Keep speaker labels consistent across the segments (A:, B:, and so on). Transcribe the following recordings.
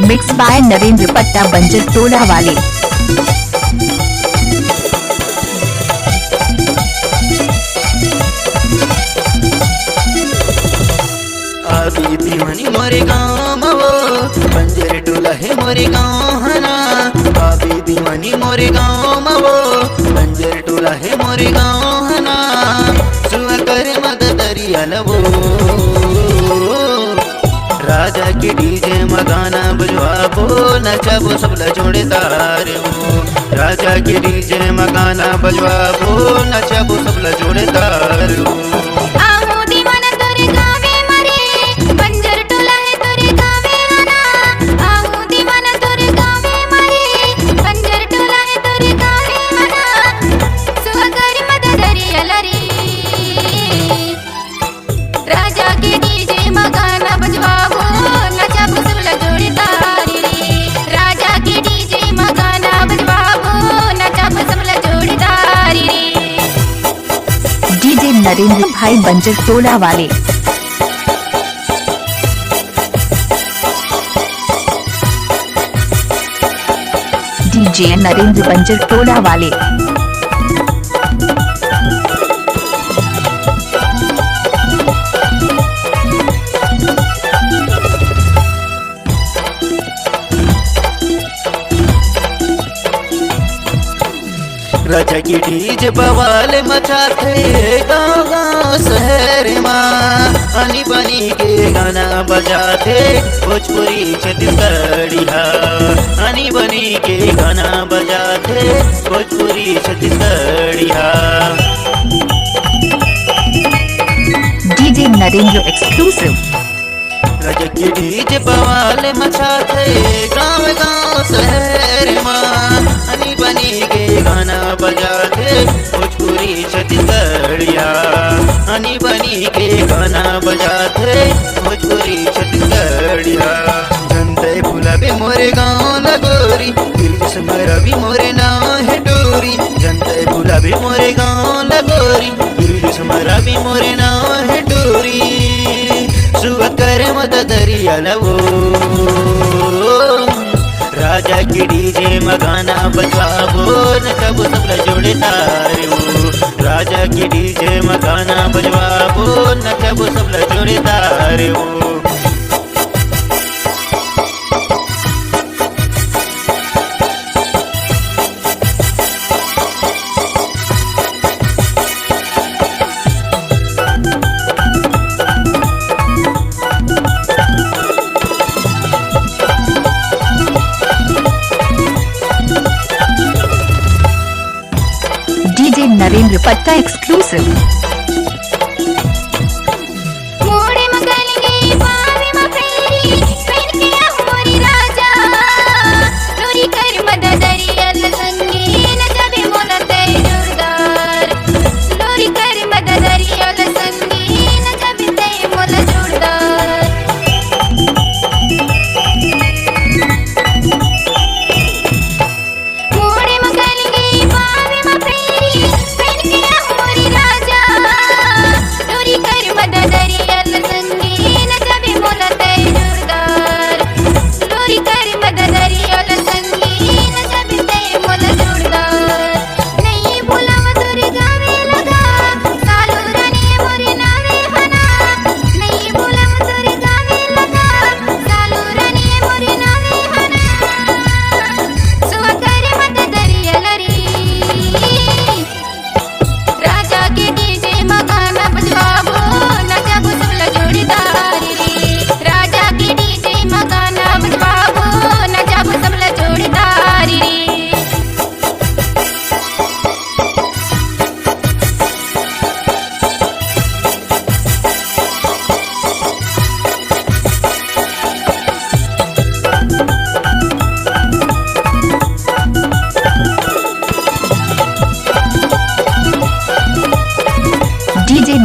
A: Mix by Narendra पट्टा बंजर टोला वाले।
B: आबी दीवानी मोरे गाँव वो बंजर टोला है मोरे गाँव है ना। आबी दीवानी मोरे गाँव वो बंजर टोला है मोरे गाँव है ना। सुआ करे मद दरिया लवो राजा के डीजे मगाना बजवाबो नचाबो सबला जोड़े तारे वो। राजा के डीजे मगाना बजवाबो नचाबो सबला जोड़े तारे वो।
A: नरेंद्र भाई बंजर टोला वाले। डीजे नरेंद्र बंजर टोला वाले।
B: राजा की डीजे बवाल मचाते गाँव गाँव शहर माँ। आनी बनी के गाना बजाते भोजपुरी छत्तीसगढ़िया। आनी बनी के गाना बजाते भोजपुरी छत्तीसगढ़िया।
A: DJ Narendra exclusive.
B: राजा की डीजे बवाल मचाते गाँव गाँव शहर माँ। आनी बनी के गाना बजाते भोजपुरी छत्तीसगढ़िया। आनी बनी के गाना बजाते भोजपुरी छत्तीसगढ़िया। जनते बुलावे मोरे गाँव लगोरी दिल समरा भी मोरे नाम है डोरी। जनते बुलावे मोरे गाँव लगोरी दिल समरा भी मोरे नाम है डोरी। सुबह करे मत दरिया लवो राजा की डीजे मगाना बजवाबो नचाबो सबला जोड़े तारे वो। राजा की डीजे मगाना बजवाबो नचाबो सबला जोड़े तारे वो।
A: डीजे नरेंद्र पट्टा एक्सक्लूसिव।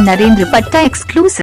A: नरेंद्र पट्टा एक्सक्लूसिव।